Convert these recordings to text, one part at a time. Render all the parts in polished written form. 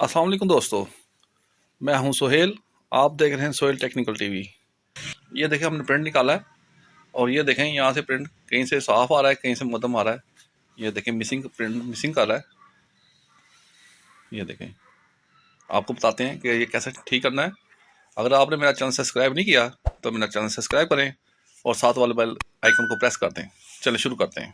अस्सलाम वालेकुम दोस्तों। मैं हूं सोहेल। आप देख रहे हैं सोहेल टेक्निकल टीवी। ये देखें, हमने प्रिंट निकाला है और ये देखें यहाँ से प्रिंट कहीं से साफ आ रहा है, कहीं से मध्यम आ रहा है। ये देखें, मिसिंग प्रिंट मिसिंग कर रहा है। ये देखें, आपको बताते हैं कि ये कैसे ठीक करना है। अगर आपने मेरा चैनल सब्सक्राइब नहीं किया तो मेरा चैनल सब्सक्राइब करें और साथ वाले बेल आइकन को प्रेस कर दें। चलिए शुरू करते हैं।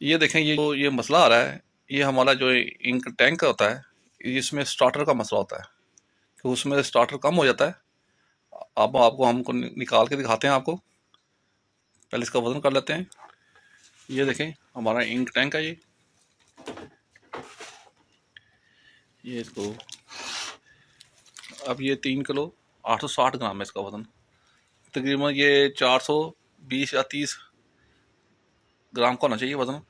ये देखें, ये मसला आ रहा है। ये हमारा जो इंक टैंक होता है, इसमें स्टार्टर का मसला होता है कि उसमें स्टार्टर कम हो जाता है। अब आपको हमको निकाल के दिखाते हैं आपको। पहले इसका वजन कर लेते हैं। ये देखें, हमारा इंक टैंक है ये इसको अब ये 3 किलो 860 ग्राम है इसका वजन। तकरीबन ये 420 या 30 ग्राम का होना चाहिए वजन।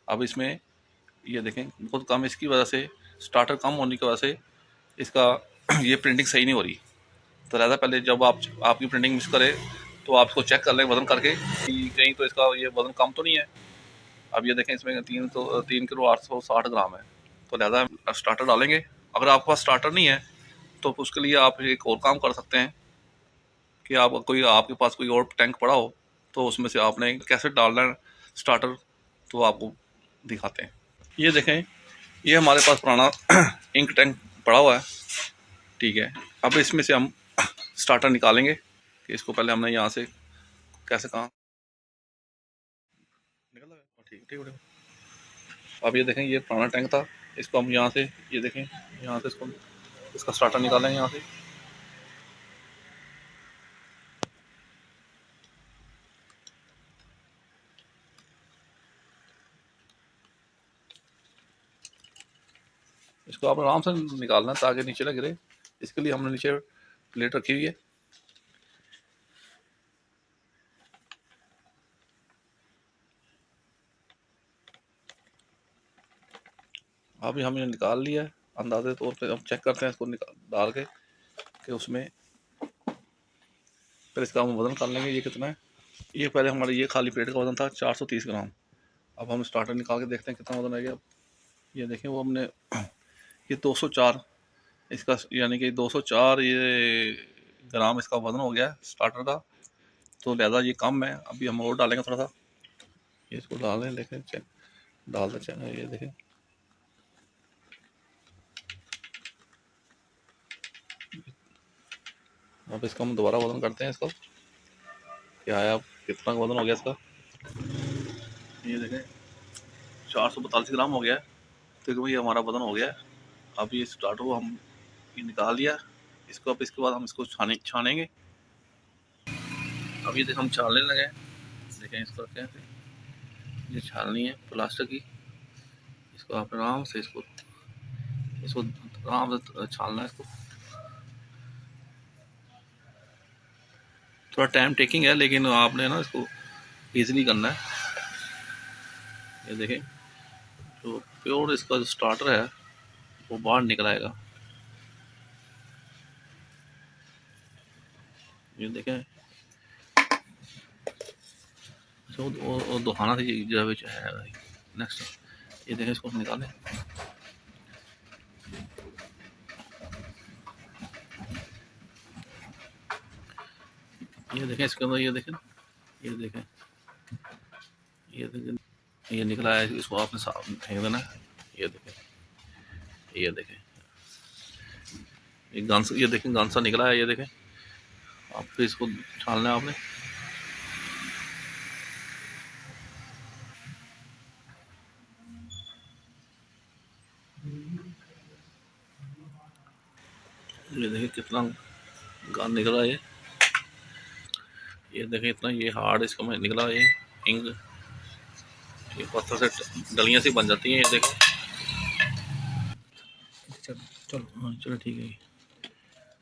अब इसमें ये देखें, बहुत कम, इसकी वजह से स्टार्टर कम होने की वजह से इसका ये प्रिंटिंग सही नहीं हो रही। तो लिहाजा पहले जब आपकी प्रिंटिंग मिस करे तो आप इसको चेक कर लें वजन करके कि कहीं तो इसका ये वजन कम तो नहीं है। अब ये देखें, इसमें 3 किलो 860 ग्राम है। तो लिहाजा स्टार्टर डालेंगे। अगर आपके पास स्टार्टर नहीं है तो उसके लिए आप एक और काम कर सकते हैं कि आपके पास कोई और टैंक पड़ा हो तो उसमें से आपने कैसे डालना है स्टार्टर, तो आपको दिखाते हैं। ये देखें, ये हमारे पास पुराना इंक टैंक पड़ा हुआ है। ठीक है, अब इसमें से हम स्टार्टर निकालेंगे कि इसको पहले हमने यहाँ से कैसे कहाँ निकल रहा है। ठीक ठीक ठीक। अब ये देखें, ये पुराना टैंक था, इसको हम यहाँ से, ये देखें, यहाँ से इसको इसका स्टार्टर निकालेंगे यहाँ से। इसको आप आराम से निकालना ताकि नीचे ना गिरे। इसके लिए हमने नीचे प्लेट रखी हुई है। अभी हमने निकाल लिया है। अंदाजे तौर पे हम चेक करते हैं इसको डाल के कि उसमें फिर इसका हम वज़न कर लेंगे ये कितना है। ये पहले हमारे ये खाली पेट का वज़न था 430 ग्राम। अब हम स्टार्टर निकाल के देखते हैं कितना वज़न आ गया। ये देखें, वो हमने ये 204 इसका, यानी कि 204 ये ग्राम इसका वज़न हो गया स्टार्टर का। तो लिहाजा ये कम है। अभी हम और डालेंगे थोड़ा सा। ये इसको डाल दें, देखें, चेक डाल दें, चेक, ये देखें। अब इसका हम दोबारा वज़न करते हैं इसको, क्या आया, कितना वज़न हो गया इसका। ये देखें, 442 ग्राम हो गया है। तो ये हमारा वज़न हो गया है। अब ये स्टार्टर को हम ये निकाल दिया इसको। अब इसके बाद हम इसको छानेंगे। अब ये देखें, हम छानने लगे। देखें, इसको कैसे ये छाननी है प्लास्टिक की। इसको आप आराम से इसको इसको आराम से छानना है इसको। थोड़ा टाइम टेकिंग है लेकिन आपने ना इसको ईजिली करना है। ये देखें, जो प्योर इसका जो स्टार्टर है वो बाहर निकल आएगा। ये देखें, वो दोहाना से जब है नेक्स्ट। ये देखें, इसको निकालें। ये देखें, इसके अंदर ये देखें, ये देखें, ये देखें, ये निकला है। इसको आपने साफ फेंक देना है। ये देखें, ये देखें, ये गांसा, ये देखें, गांसा निकला है। ये देखें, आप फिर इसको छानना है आपने। ये देखें कितना गान निकला है। ये देखें, इतना ये हार्ड इसका में निकला है। ये इंक, ये पत्थर से डलियां सी बन जाती हैं। ये देखें, चलो चलो, हाँ चलो ठीक है।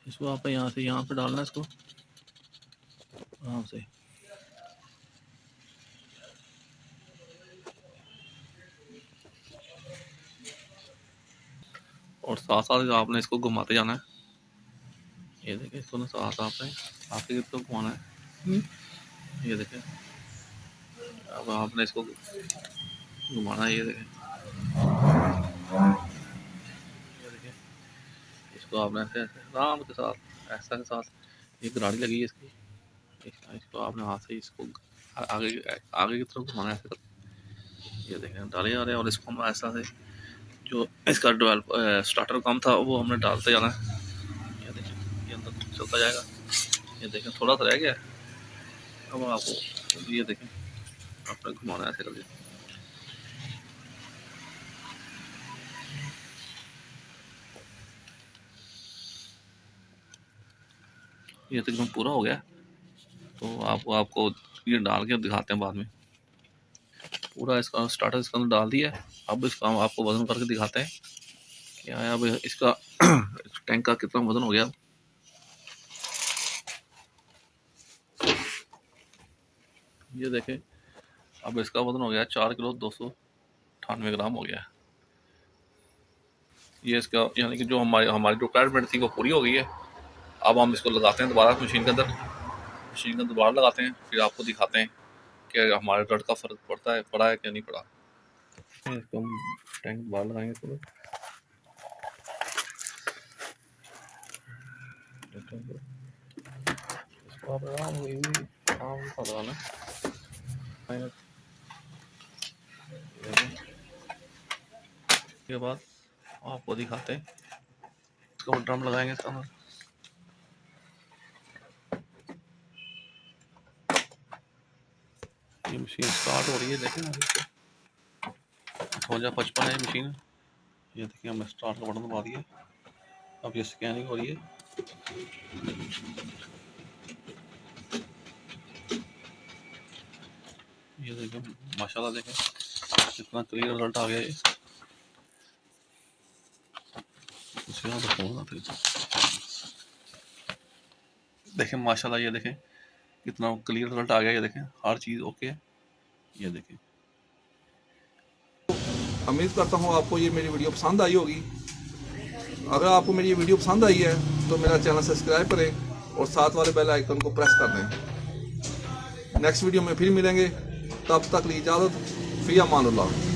इसको आप यहाँ से यहाँ पे डालना है इसको आराम से। और साथ साथ आपने इसको घुमाते जाना है। ये देखिए, इसको ना साथ आपने आगे की तरफ घुमाना है। ये देखिए, अब आपने इसको घुमाना है। ये देखिए, इसको आपने ऐसे ऐसे आराम के साथ, ऐसा के साथ, ये गाड़ी लगी है इसकी, इसको आपने हाथ से इसको आगे आगे की तरफ घुमाना है ऐसे करके। ये देखें डाले जा रहे हैं और इसको हम ऐसा से जो इसका डेवलप स्टार्टर काम था वो हमने डालते जाना है। ये देखें, ये अंदर चलता जाएगा। ये देखें थोड़ा सा रह गया। अब आपको ये देखें आपने घुमाना है ऐसे करके। ये तकरीबन पूरा हो गया, तो आपको ये डाल के दिखाते हैं बाद में। पूरा इसका स्टार्टर इसके अंदर डाल दिया है। अब इसका हम आपको वजन करके दिखाते हैं क्या है। अब इसका टैंक का कितना वजन हो गया। ये देखें, अब इसका वजन हो गया 4 किलो 298 ग्राम हो गया। ये इसका यानी कि जो हमारी रिक्वायरमेंट थी वो पूरी हो गई है। अब हम इसको लगाते हैं दोबारा मशीन के अंदर, मशीन के अंदर दोबारा लगाते हैं, फिर आपको दिखाते हैं कि हमारे रड का फर्क पड़ा है क्या नहीं पड़ा। इसको हम टैंक बाहर लगाएंगे थोड़ा। इसको आप आराम लगाना। के बाद आपको दिखाते हैं इसको ड्रम लगाएंगे इसका अंदर। ये मशीन स्टार्ट हो रही है, देखें ना, 55 है मशीन। ये देखिए हमने स्टार्ट का बटन दबा दिया। अब ये स्कैनिंग हो रही है। ये देखें माशाल्लाह, देखें कितना क्लियर रिजल्ट आ गया है। देखें माशाल्लाह, ये देखें कितना क्लियर रिजल्ट आ गया। ये देखें हर चीज़ ओके है। ये देखें, उम्मीद करता हूँ आपको ये मेरी वीडियो पसंद आई होगी। अगर आपको मेरी ये वीडियो पसंद आई है तो मेरा चैनल सब्सक्राइब करें और साथ वाले बेल आइकन को प्रेस कर दें। नेक्स्ट वीडियो में फिर मिलेंगे, तब तक ली इजाज़त। फ़ी अमान अल्लाह।